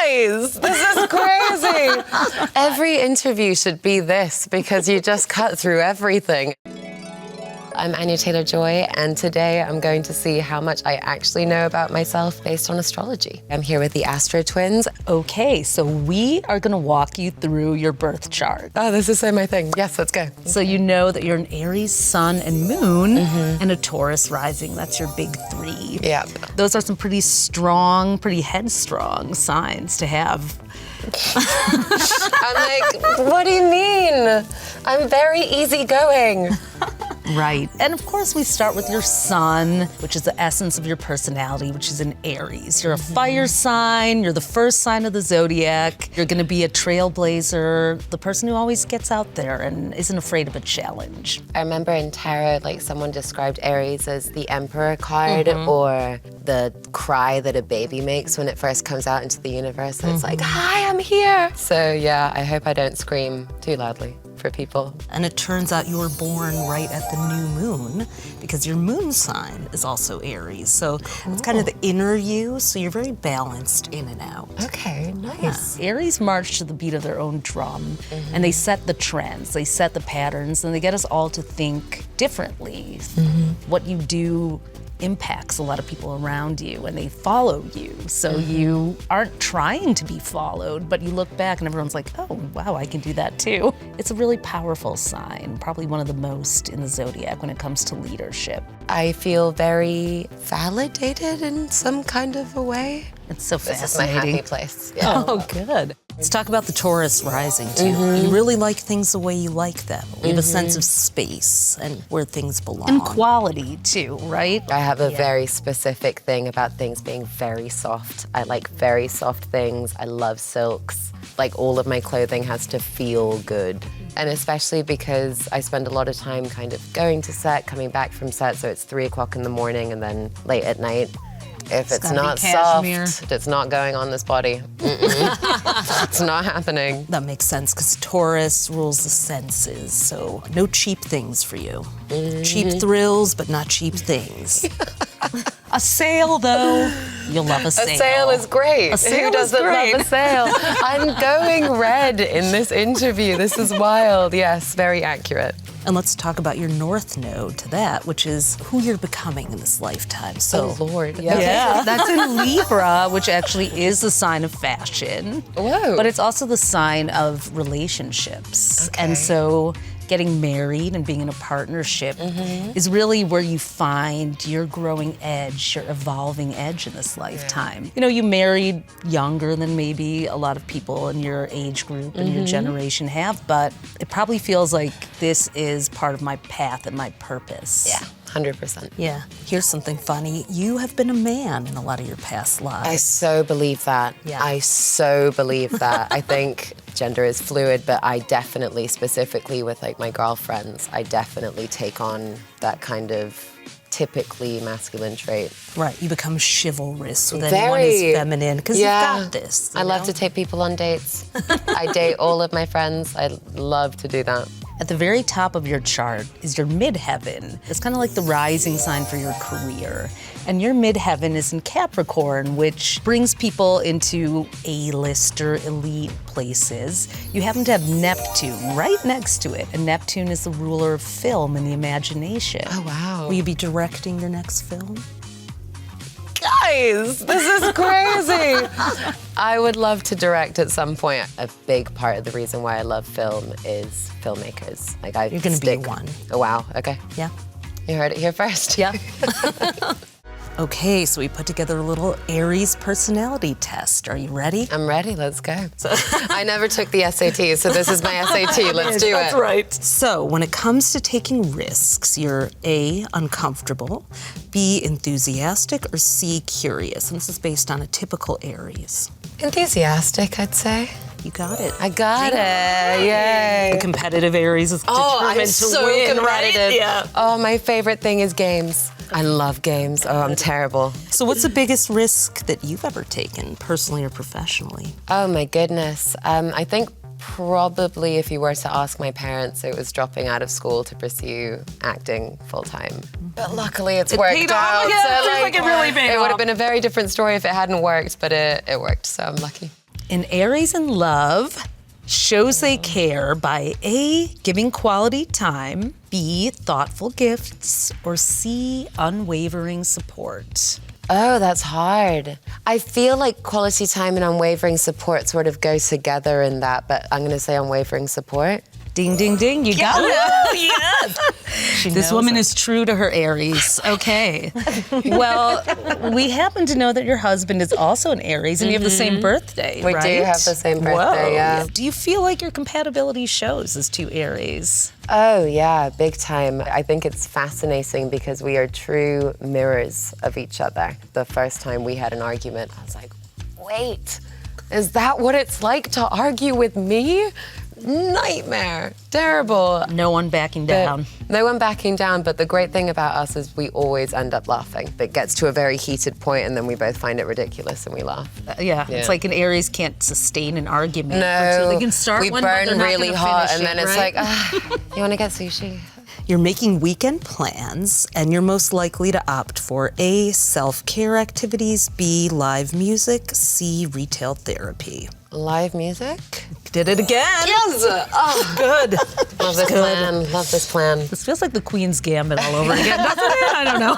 Guys, this is crazy. Every interview should be this because you just cut through everything. I'm Anya Taylor-Joy, and today I'm going to see how much I actually know about myself based on astrology. I'm here with the AstroTwins. Okay, so we are gonna walk you through your birth chart. Oh, this is so my thing. Yes, let's go. So you know that you're an Aries Sun and Moon and a Taurus Rising. That's your big three. Yeah. Those are some pretty strong, pretty headstrong signs to have. I'm like, what do you mean? I'm very easygoing. Right. And of course, we start with your sun, which is the essence of your personality, which is an Aries. You're a fire sign, you're the first sign of the zodiac, you're gonna be a trailblazer, the person who always gets out there and isn't afraid of a challenge. I remember in tarot, like someone described Aries as the Emperor card or the cry that a baby makes when it first comes out into the universe. And it's like, hi, I'm here. So yeah, I hope I don't scream too loudly for people. And it turns out you were born right at the new moon because your moon sign is also Aries. So it's kind of the inner you, so you're very balanced in and out. Okay, nice. Aries march to the beat of their own drum, and they set the trends, they set the patterns, and they get us all to think differently. What you do impacts a lot of people around you and they follow you. So you aren't trying to be followed, but you look back and everyone's like, oh, wow, I can do that too. It's a really powerful sign, probably one of the most in the zodiac when it comes to leadership. I feel very validated in some kind of a way. It's so This is my fascinating. happy place. Yeah. Oh, good. Let's talk about the Taurus rising too. You really like things the way you like them. You have a sense of space and where things belong. And quality too, right? I have a very specific thing about things being very soft. I like very soft things. I love silks. Like all of my clothing has to feel good. And especially because I spend a lot of time kind of going to set, coming back from set, so it's 3 o'clock in the morning and then late at night. If it's not soft, it's not going on this body. It's not happening. That makes sense because Taurus rules the senses, so no cheap things for you. Cheap thrills, but not cheap things. A sale though. You'll love a sale. A sale is great. A sale Who doesn't is great. love a sale? I'm going red in this interview. This is wild. Yes, very accurate. And let's talk about your North Node to that, which is who you're becoming in this lifetime. So, Oh, Lord. Yeah, that's in Libra, which actually is the sign of fashion. Whoa. But it's also the sign of relationships. Okay. And so getting married and being in a partnership is really where you find your growing edge, your evolving edge in this lifetime. You know, you married younger than maybe a lot of people in your age group and your generation have, but it probably feels like this is part of my path and my purpose. Yeah, 100%. yeah, here's something funny. You have been a man in a lot of your past lives. I so believe that. Yeah. I so believe that. I think gender is fluid, but I definitely, specifically with like my girlfriends, I definitely take on that kind of typically masculine trait. Right, you become chivalrous with anyone who's feminine because you've got this. I love to take people on dates. I date all of my friends. I love to do that. At the very top of your chart is your midheaven. It's kind of like the rising sign for your career. And your midheaven is in Capricorn, which brings people into A-lister elite places. You happen to have Neptune right next to it. And Neptune is the ruler of film and the imagination. Oh, wow. Will you be directing your next film? Guys, this is crazy. I would love to direct at some point. A big part of the reason why I love film is filmmakers. Like You're gonna be one. Oh, wow, okay. Yeah. You heard it here first. Yeah. Okay, so we put together a little Aries personality test. Are you ready? I'm ready, let's go. I never took the SAT, so this is my SAT, let's do it. right. So when it comes to taking risks, you're A, uncomfortable, B, enthusiastic, or C, curious. And this is based on a typical Aries. Enthusiastic, I'd say. You got it. I got it, yay. The competitive Aries is Oh, I'm determined to so win, competitive. right? Yeah. Oh, my favorite thing is games. I love games. Oh, I'm terrible. So what's the biggest risk that you've ever taken, personally or professionally? Oh my goodness. I think probably if you were to ask my parents, it was dropping out of school to pursue acting full time. But luckily it's worked paid out. off. Yeah, so it seems like it really paid it would off. have been a very different story if it hadn't worked, but it worked, so I'm lucky. An Aries in love shows they care by A, giving quality time, B, thoughtful gifts, or C, unwavering support. Oh, that's hard. I feel like quality time and unwavering support sort of go together in that, but I'm going to say unwavering support. Ding, ding, ding, you got it. Oh, yes. This woman is true to her Aries. Okay. Well, we happen to know that your husband is also an Aries and you have the same birthday, We right? do have the same birthday, Whoa. yeah. Do you feel like your compatibility shows as two Aries? Oh, yeah, big time. I think it's fascinating because we are true mirrors of each other. The first time we had an argument, I was like, wait, is that what it's like to argue with me? Nightmare, terrible. No one backing down. No one backing down, but the great thing about us is we always end up laughing. It gets to a very heated point and then we both find it ridiculous and we laugh. Yeah, it's like an Aries can't sustain an argument. No, They can start we one, but they're burn not really gonna hot finish and then it, it's right? like, you wanna get sushi? You're making weekend plans, and you're most likely to opt for A, self-care activities, B, live music, C, retail therapy. Live music? Did it again. Yes! Oh, Good. love this plan, love this plan. This feels like the Queen's Gambit all over again, doesn't it? I don't know.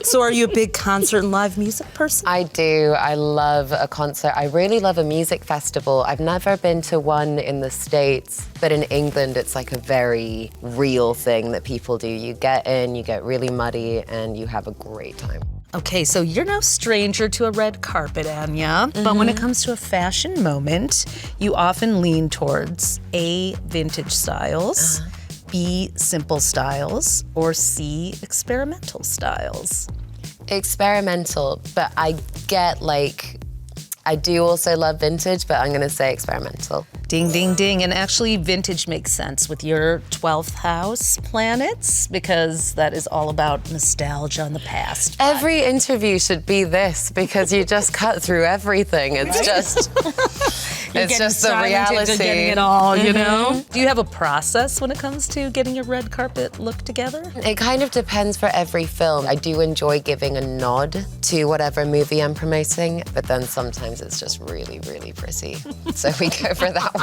So are you a big concert and live music person? I do. I love a concert. I really love a music festival. I've never been to one in the States, but in England, it's like a very real thing that people do. You get in, you get really muddy, and you have a great time. Okay, so you're no stranger to a red carpet, Anya, but when it comes to a fashion moment, you often lean towards A, vintage styles, B, simple styles, or C, experimental styles. Experimental, but I get I do also love vintage, but I'm gonna say experimental. Ding, ding, ding. And actually, vintage makes sense with your 12th house planets because that is all about nostalgia in the past. Every interview should be this because you just cut through everything. It's just, it's just the reality. Getting it all, you know? Do you have a process when it comes to getting your red carpet look together? It kind of depends for every film. I do enjoy giving a nod to whatever movie I'm promoting, but then sometimes it's just really, really pretty. So we go for that one.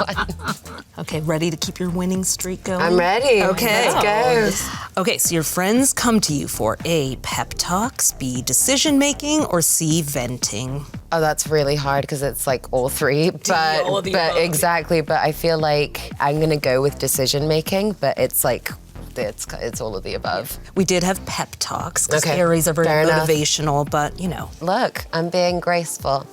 Okay, ready to keep your winning streak going? I'm ready. Okay. Let's go. Okay, so your friends come to you for A, pep talks, B, decision making, or C, venting. Oh, that's really hard because it's like all three, but exactly. But I feel like I'm gonna go with decision making, but it's like it's all of the above. We did have pep talks because Okay, Aries are very fair enough. motivational, but you know. Look, I'm being graceful.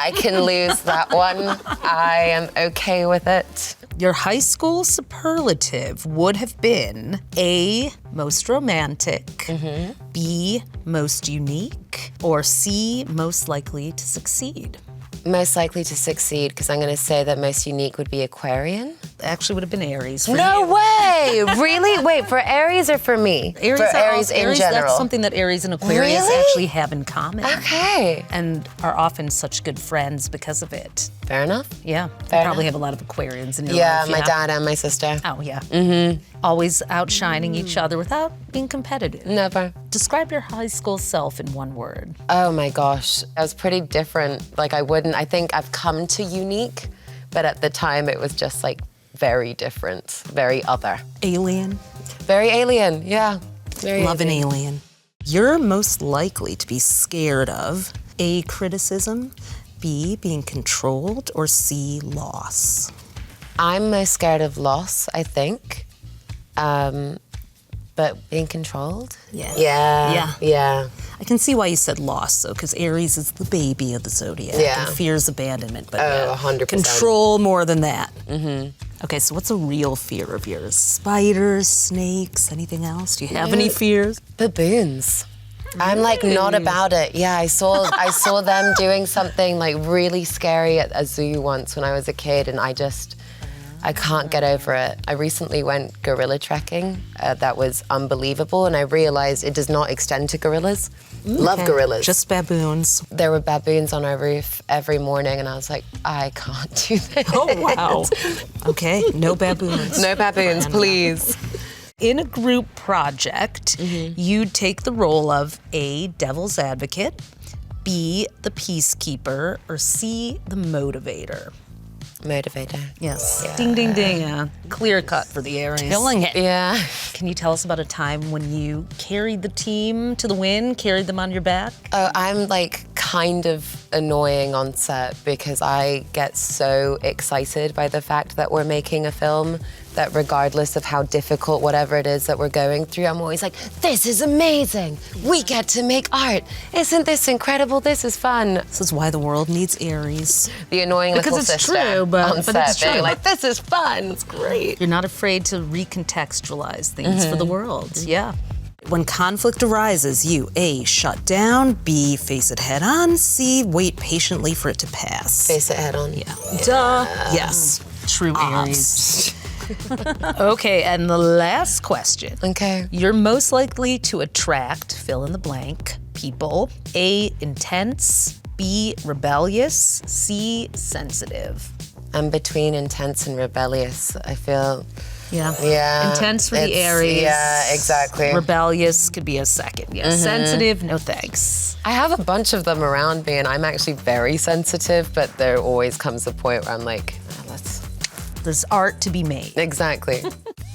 I can lose that one. I am okay with it. Your high school superlative would have been A, most romantic, B, most unique, or C, most likely to succeed. Most likely to succeed because I'm gonna say that most unique would be Aquarian. Actually would have been Aries. For No you. way! Really? Wait, for Aries or for me? Aries, for Aries in general. That's something that Aries and Aquarius Really? actually have in common. Okay. And are often such good friends because of it. Fair enough. Yeah. Fair you probably enough. have a lot of Aquarians in your Yeah, life. my dad and my sister. Oh, yeah. Always outshining each other without being competitive. Never. Describe your high school self in one word. Oh my gosh, I was pretty different. I think I've come to unique, but at the time it was just like very different, very other. Alien. Very alien, yeah. Very Love an alien. alien. You're most likely to be scared of A, criticism, B, being controlled, or C, loss. I'm most scared of loss, I think. But being controlled? Yeah. Yeah. I can see why you said loss, though, because Aries is the baby of the zodiac Yeah. and fears abandonment. But Oh, yeah, 100%. control more than that. Okay, so what's a real fear of yours? Spiders, snakes, anything else? Do you have any fears? Baboons. I'm like not about it. Yeah, I saw them doing something like really scary at a zoo once when I was a kid, and I can't get over it. I recently went gorilla trekking. That was unbelievable, and I realized it does not extend to gorillas. Love gorillas. Just baboons. There were baboons on our roof every morning, and I was like, I can't do this. Oh, wow. Okay, no baboons. No baboons, please. In a group project, you take the role of A, devil's advocate, B, the peacekeeper, or C, the motivator? Motivator. Yes. Yeah. Ding, ding, ding. Yeah. Clear cut for the Aries. Killing it. Yeah. Can you tell us about a time when you carried the team to the win, carried them on your back? Oh, I'm like kind of annoying on set because I get so excited by the fact that we're making a film that regardless of how difficult whatever it is that we're going through, I'm always like, this is amazing. We get to make art. Isn't this incredible? This is fun. This is why the world needs Aries. The annoying Because little it's sister true, but on set it's true. being like, this is fun. It's great. You're not afraid to recontextualize things for the world. Yeah. When conflict arises, you A, shut down, B, face it head on, C, wait patiently for it to pass. Face it head on. Yeah. Duh. Yes. True Aries. Okay, and the last question. Okay. You're most likely to attract, fill in the blank, people. A, intense, B, rebellious, C, sensitive. I'm between intense and rebellious. I feel, Yeah. Intense for the it's- Aries. Yeah, exactly. Rebellious could be a second. Yeah. Sensitive, no thanks. I have a bunch of them around me, and I'm actually very sensitive, but there always comes a point where I'm like, oh, let's... There's art to be made. Exactly.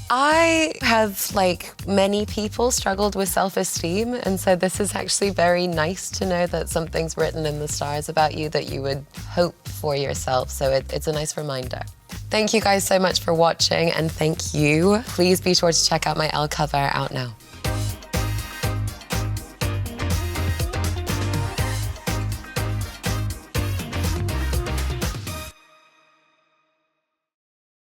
I have, like many people, struggled with self-esteem, and so this is actually very nice to know that something's written in the stars about you that you would hope for yourself, so it's a nice reminder. Thank you guys so much for watching, and thank you. Please be sure to check out my ELLE cover out now.